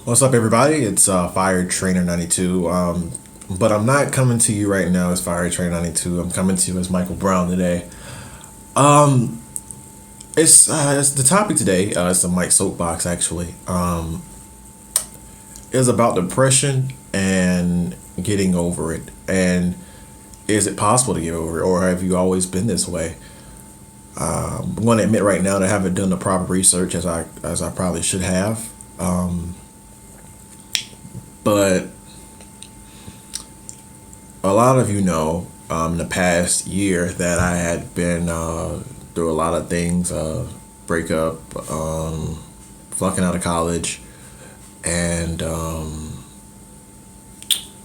What's up, everybody? It's Fire Trainer 92. But I'm not coming to you right now as Fire Trainer 92. I'm coming to you as Michael Brown today. Um, it's the topic today. It's a Mike Soapbox actually. Is about depression and getting over it. And is it possible to get over it, or have you always been this way? I'm going to admit right now that I haven't done the proper research as I probably should have. But a lot of you know, in the past year that I had been through a lot of things, breakup, flunking out of college, and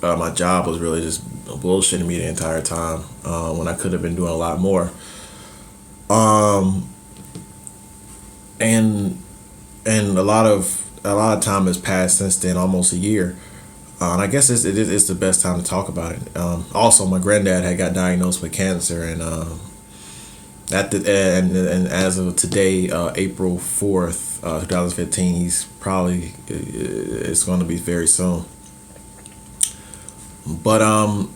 my job was really just bullshitting me the entire time when I could have been doing a lot more. Um, and and a lot of time has passed since then, almost a year. And I guess it's the best time to talk about it. Also, my granddad had got diagnosed with cancer, and as of today, April 4th, 2015, he's probably it's going to be very soon. But I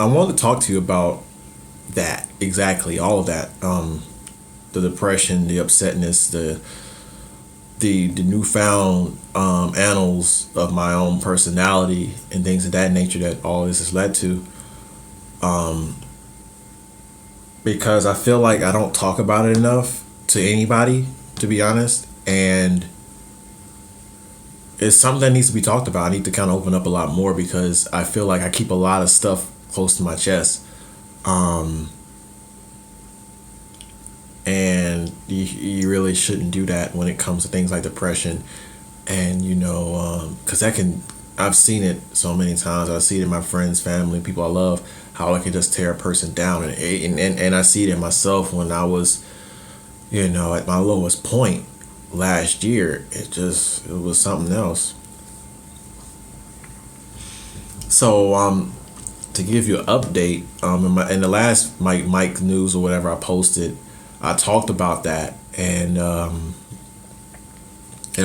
wanted to talk to you about that exactly, all of that, the depression, the upsetness, the newfound annals of my own personality and things of that nature that all this has led to. Um, because I feel like I don't talk about it enough to anybody, to be honest, and it's something that needs to be talked about. I need to kind of open up a lot more because I feel like I keep a lot of stuff close to my chest. Um, and you really shouldn't do that when it comes to things like depression, and because that can, I've seen it so many times. I see it in my friends, family, people I love, how it can just tear a person down, and I see it in myself when I was, at my lowest point last year. It was something else. So to give you an update, in the last Mike news or whatever I posted, I talked about that, and a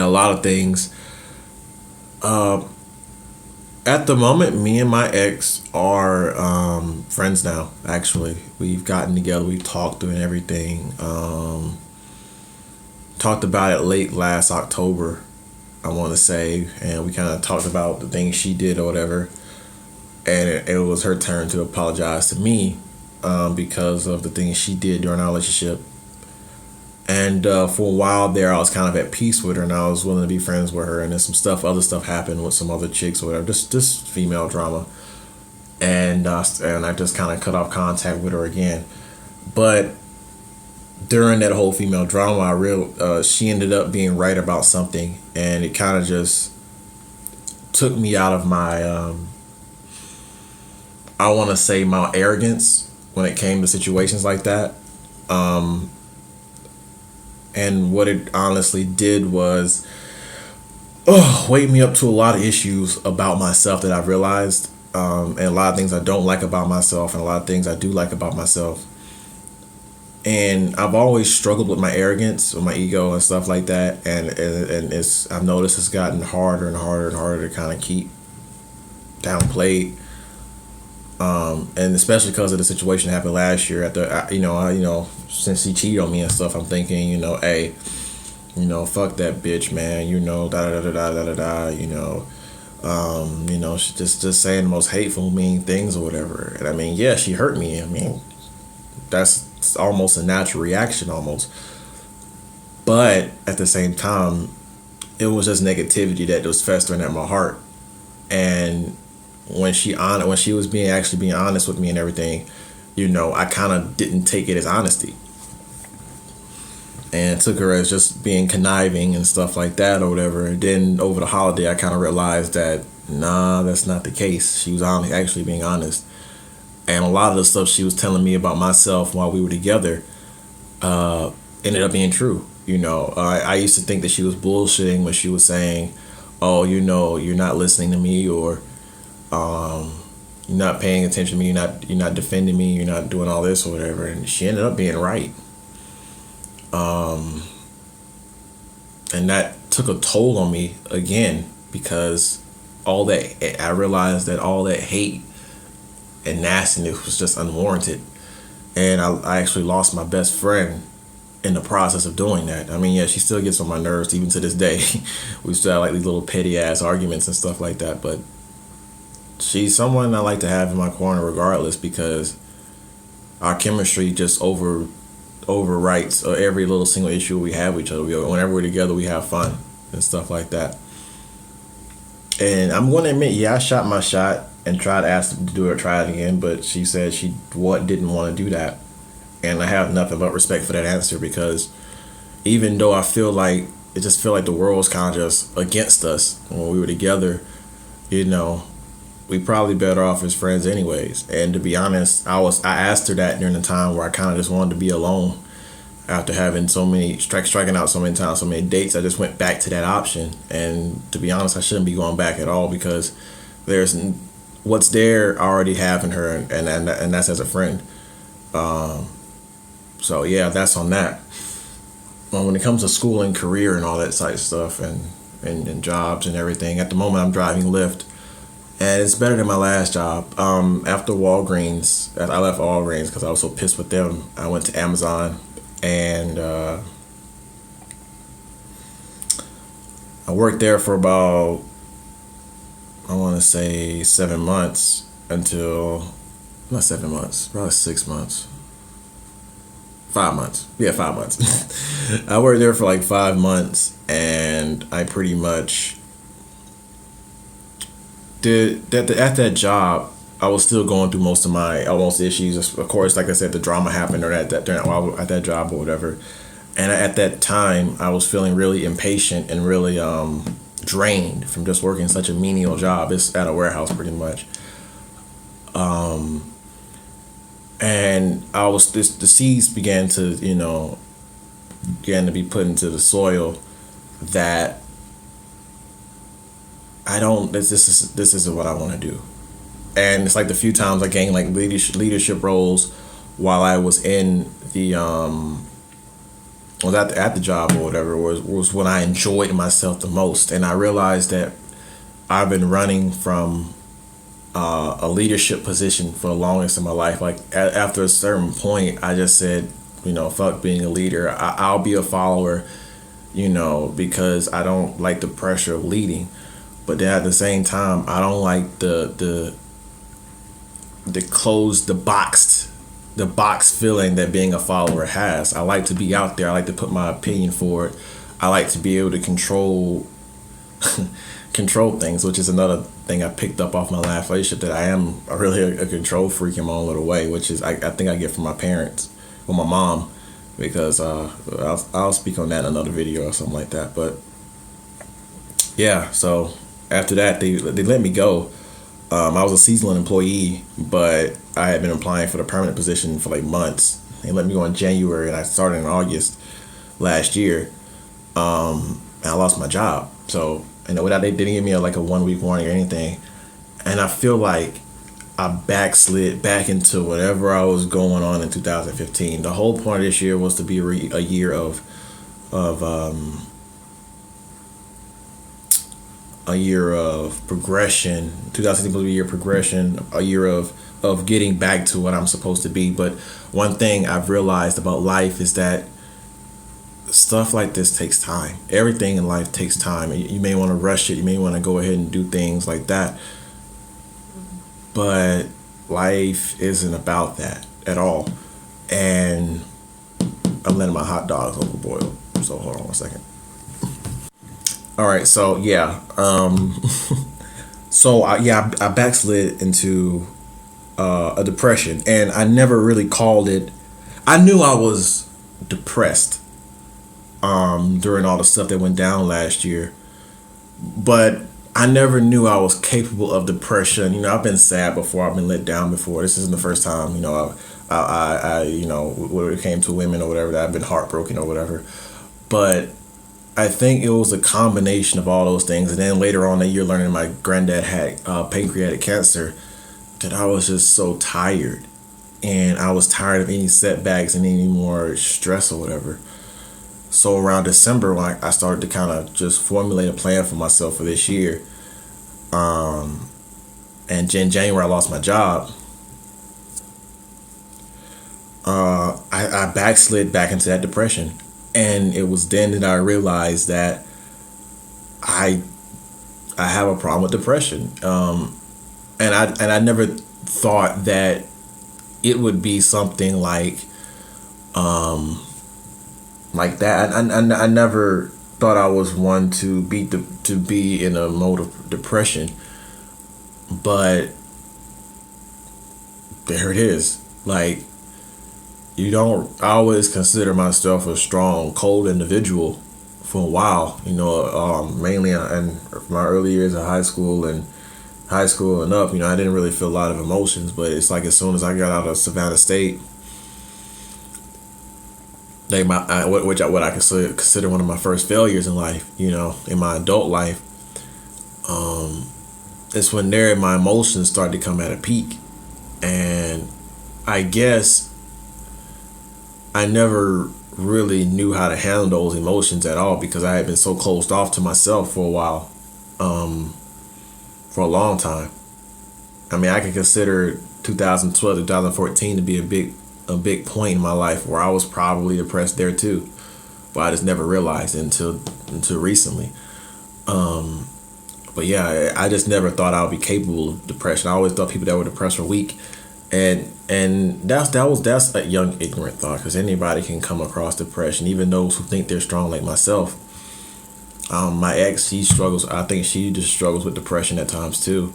lot of things. Uh, at the moment, me and my ex are friends now. Actually, we've gotten together, we've talked through and everything. Talked about it late last October, I want to say, and we kind of talked about the things she did or whatever, and it was her turn to apologize to me because of the things she did during our relationship. And for a while there, I was kind of at peace with her, and I was willing to be friends with her. And then other stuff happened with some other chicks or whatever, just female drama. And I just kind of cut off contact with her again. But during that whole female drama, she ended up being right about something, and it kind of just took me out of my I want to say my arrogance when it came to situations like that. Um, and what it honestly did was wake me up to a lot of issues about myself that I've realized, and a lot of things I don't like about myself, and a lot of things I do like about myself. And I've always struggled with my arrogance, with my ego, and stuff like that. And I've noticed it's gotten harder and harder and harder to kind of keep downplayed. And especially because of the situation that happened last year. Since he cheated on me and stuff, I'm thinking, hey, fuck that bitch, man. Da da da da da da da. She just saying the most hateful, mean things or whatever. And I mean, yeah, she hurt me. I mean, that's almost a natural reaction, almost. But at the same time, it was just negativity that was festering at my heart. And when she was being honest with me and everything, I kind of didn't take it as honesty, and took her as just being conniving and stuff like that or whatever. And then over the holiday, I kind of realized that nah, that's not the case. She was actually being honest, and a lot of the stuff she was telling me about myself while we were together ended up being true. I used to think that she was bullshitting when she was saying, "Oh, you're not listening to me," or um, "You're not paying attention to me. You're not defending me. You're not doing all this or whatever." And she ended up being right. Um, and that took a toll on me again because all that I realized that all that hate and nastiness was just unwarranted, and I actually lost my best friend in the process of doing that. I mean, yeah, she still gets on my nerves even to this day. We still have like these little petty ass arguments and stuff like that, but she's someone I like to have in my corner regardless, because our chemistry just overwrites every little single issue we have with each other. Whenever we're together, we have fun and stuff like that. And I'm going to admit, yeah, I shot my shot and tried to ask her to do it, try it again, but she said she didn't want to do that. And I have nothing but respect for that answer, because even though I feel like it just feel like the world's kind of just against us when we were together, you know, we probably better off as friends anyways. And to be honest, I asked her that during the time where I kind of just wanted to be alone after having so many striking out so many times, so many dates. I just went back to that option, and to be honest, I shouldn't be going back at all, because there's what's there I already have in her, and that's as a friend. So yeah, that's on that. When it comes to school and career and all that type of stuff, and jobs and everything, at the moment I'm driving Lyft, and it's better than my last job. After Walgreens, I left Walgreens because I was so pissed with them. I went to Amazon, and I worked there for about, I want to say 7 months, until, not 7 months, probably 6 months. 5 months. Yeah, 5 months. I worked there for like 5 months, and I pretty much did that. At that job, I was still going through most of my almost issues. Of course, like I said, the drama happened or at that job or whatever. And at that time, I was feeling really impatient and really drained from just working such a menial job. It's at a warehouse pretty much. And the seeds began to, began to be put into the soil that this isn't what I want to do. And it's like the few times I gained like leadership roles while I was in the was at the job or whatever, was when I enjoyed myself the most. And I realized that I've been running from a leadership position for the longest in my life. Like after a certain point, I just said, fuck being a leader. I'll be a follower, because I don't like the pressure of leading. But then at the same time, I don't like the closed, the box feeling that being a follower has. I like to be out there. I like to put my opinion forward. I like to be able to control things, which is another thing I picked up off my last relationship, that I am really a control freak in my own little way, which is I think I get from my parents or my mom, because I'll speak on that in another video or something like that. But yeah, so after that they let me go. I was a seasonal employee, but I had been applying for the permanent position for like months. They let me go in January, and I started in August last year. And I lost my job. So, without, they didn't give me a 1 week warning or anything. And I feel like I backslid back into whatever I was going on in 2015. The whole point of this year was to be a year of a year of progression. 2016 was a year of progression, a year of getting back to what I'm supposed to be. But one thing I've realized about life is that stuff like this takes time. Everything in life takes time. You may want to rush it. You may want to go ahead and do things like that. But life isn't about that at all. And I'm letting my hot dogs overboil. So hold on 1 second. All right, so yeah, I backslid into a depression, and I never really called it. I knew I was depressed during all the stuff that went down last year, but I never knew I was capable of depression. I've been sad before. I've been let down before. This isn't the first time. I when it came to women or whatever, that I've been heartbroken or whatever, but I think it was a combination of all those things. And then later on that year, learning my granddad had pancreatic cancer, that I was just so tired. And I was tired of any setbacks and any more stress or whatever. So around December, when I started to kind of just formulate a plan for myself for this year, and in January I lost my job. I backslid back into that depression, and it was then that I realized that I I have a problem with depression, and I never thought that it would be something like that. I never thought I was one to be in a mode of depression, but there it is. Like, you don't I always consider myself a strong, cold individual for a while. Mainly in my early years of high school and up. I didn't really feel a lot of emotions, but it's like as soon as I got out of Savannah State, what I consider one of my first failures in life. In my adult life, it's when my emotions started to come at a peak, and I guess I never really knew how to handle those emotions at all because I had been so closed off to myself for a while, for a long time. I mean, I can consider 2012, 2014 to be a big point in my life where I was probably depressed there too, but I just never realized it until recently. But yeah, I just never thought I would be capable of depression. I always thought people that were depressed were weak, and that's a young ignorant thought because anybody can come across depression, even those who think they're strong like myself. My ex, she struggles. I think she just struggles with depression at times too,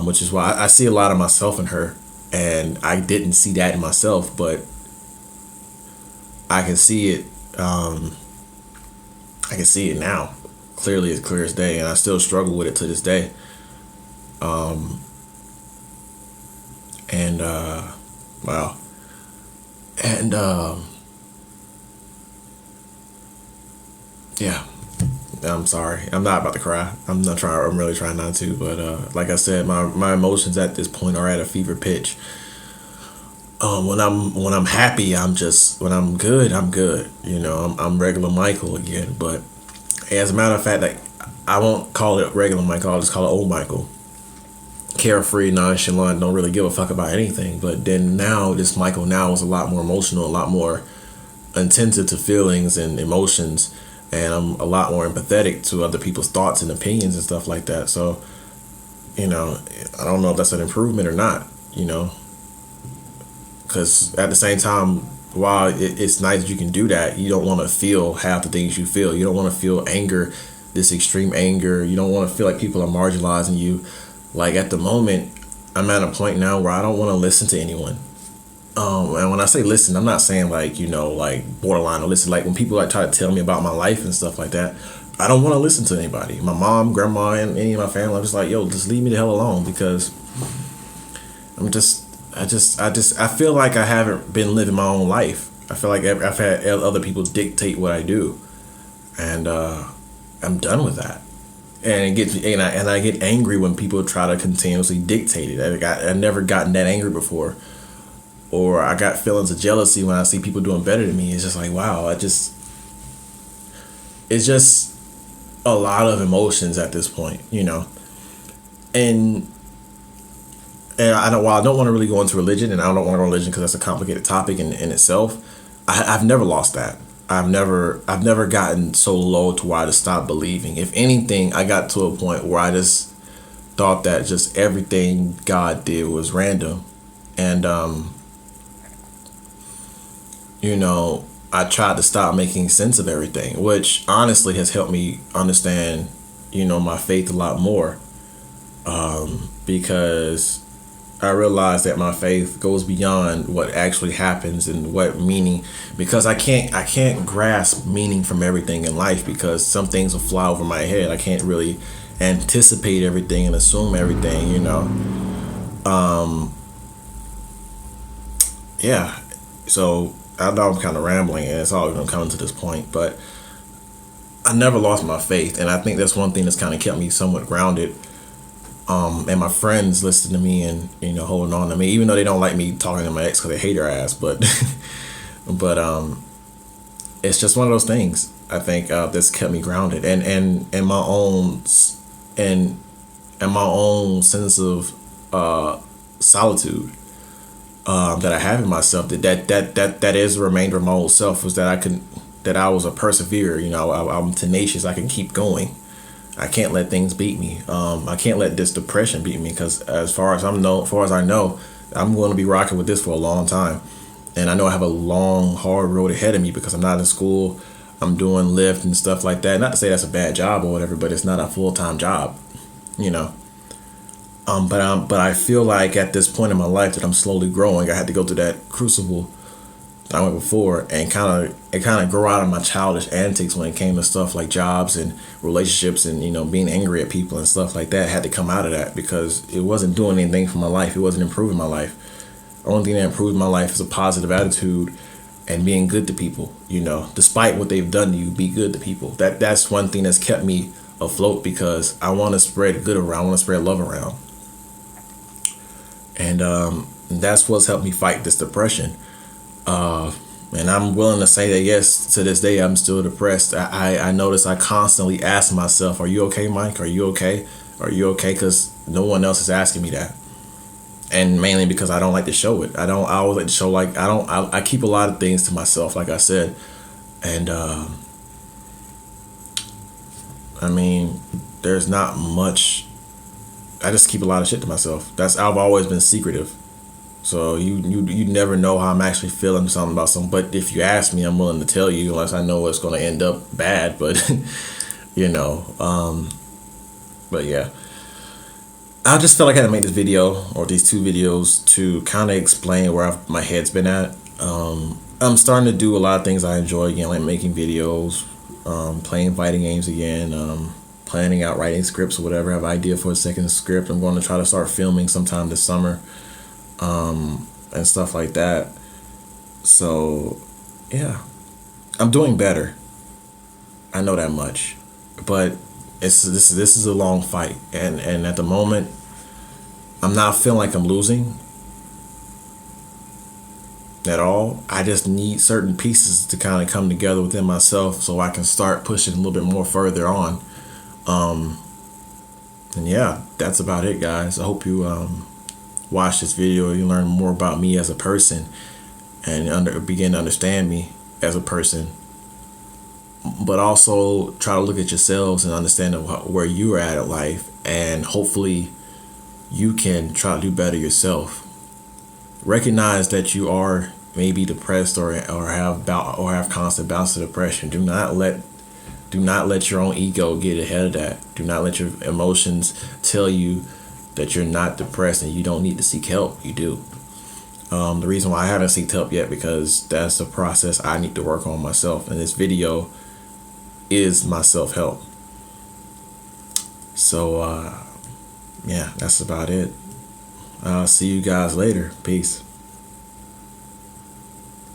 which is why I see a lot of myself in her, and I didn't see that in myself, but I can see it. I can see it now, clearly as clear as day, and I still struggle with it to this day. And wow, and yeah. I'm sorry. I'm not about to cry. I'm not trying. I'm really trying not to. But like I said, my emotions at this point are at a fever pitch. When I'm happy, when I'm good, I'm good. I'm regular Michael again. But as a matter of fact, like, I won't call it regular Michael. I'll just call it old Michael. Carefree, nonchalant, don't really give a fuck about anything. But then now, this Michael now is a lot more emotional, a lot more attentive to feelings and emotions, and I'm a lot more empathetic to other people's thoughts and opinions and stuff like that. So, I don't know if that's an improvement or not. Because at the same time, while it's nice you can do that, you don't want to feel half the things you feel. You don't want to feel anger, this extreme anger. You don't want to feel like people are marginalizing you. Like, at the moment, I'm at a point now where I don't want to listen to anyone. And when I say listen, I'm not saying like borderline or listen. Like when people try to tell me about my life and stuff like that, I don't want to listen to anybody. My mom, grandma, and any of my family, I'm just like, yo, just leave me the hell alone because I feel like I haven't been living my own life. I feel like I've had other people dictate what I do, and I'm done with that. And I get angry when people try to continuously dictate it. I've never gotten that angry before. Or I got feelings of jealousy when I see people doing better than me. It's just like, wow, it's just a lot of emotions at this point, And while I don't want to really go into religion, and I don't want to go into religion because that's a complicated topic in itself, I've never lost that. I've never gotten so low to where I just stopped believing. If anything, I got to a point where I just thought that just everything God did was random, and I tried to stop making sense of everything, which honestly has helped me understand, my faith a lot more. Because I realized that my faith goes beyond what actually happens and what meaning, because I can't grasp meaning from everything in life because some things will fly over my head. I can't really anticipate everything and assume everything, Yeah. So I know I'm kind of rambling and it's all going to come to this point, but I never lost my faith. And I think that's one thing that's kind of kept me somewhat grounded. And my friends listen to me and, holding on to me, even though they don't like me talking to my ex because they hate her ass. But it's just one of those things. I think that's kept me grounded, and my own and and my own sense of solitude that I have in myself. That is a remainder of my old self, was that I was a perseverer. I'm tenacious. I can keep going. I can't let things beat me. I can't let this depression beat me, because as far as I know, I'm going to be rocking with this for a long time, and I know I have a long, hard road ahead of me because I'm not in school. I'm doing Lyft and stuff like that. Not to say that's a bad job or whatever, but it's not a full-time job, you know. But I feel like at this point in my life that I'm slowly growing. I had to go through that crucible that I went before, and kind of grow out of my childish antics when it came to stuff like jobs and relationships, and being angry at people and stuff like that. I had to come out of that because it wasn't doing anything for my life. It wasn't improving my life. The only thing that improved my life is a positive attitude and being good to people. Despite what they've done to you, be good to people. That's one thing that's kept me afloat, because I want to spread good around. I want to spread love around. And that's what's helped me fight this depression. And I'm willing to say that, yes, to this day, I'm still depressed. I notice I constantly ask myself, are you okay, Mike? Are you okay? Are you okay? Because no one else is asking me that. And mainly because I don't like to show it. I always like to show, like, I keep a lot of things to myself, like I said. And, I mean, there's not much. I just keep a lot of shit to myself. I've always been secretive. So you never know how I'm actually feeling something about something. But if you ask me, I'm willing to tell you, unless I know it's going to end up bad. But but yeah, I just felt like I had to make this video, or these two videos, to kind of explain where my head's been at. I'm starting to do a lot of things I enjoy again, like making videos, playing fighting games again, planning out writing scripts or whatever. I have an idea for a second script. I'm going to try to start filming sometime this summer, and stuff like that. So, yeah, I'm doing better. I know that much, but this is a long fight, and at the moment, I'm not feeling like I'm losing at all. I just need certain pieces to kind of come together within myself so I can start pushing a little bit more further on. And yeah, that's about it, guys. I hope you watch this video. You learn more about me as a person, and begin to understand me as a person. But also try to look at yourselves and understand where you're at in life, and hopefully you can try to do better yourself. Recognize that you are maybe depressed, or have constant bouts of depression. Do not let your own ego get ahead of that. Do not let your emotions tell you that you're not depressed and you don't need to seek help. You do. The reason why I haven't sought help yet, because that's a process I need to work on myself, and this video is my self-help. So yeah, that's about it. I'll see you guys later. Peace.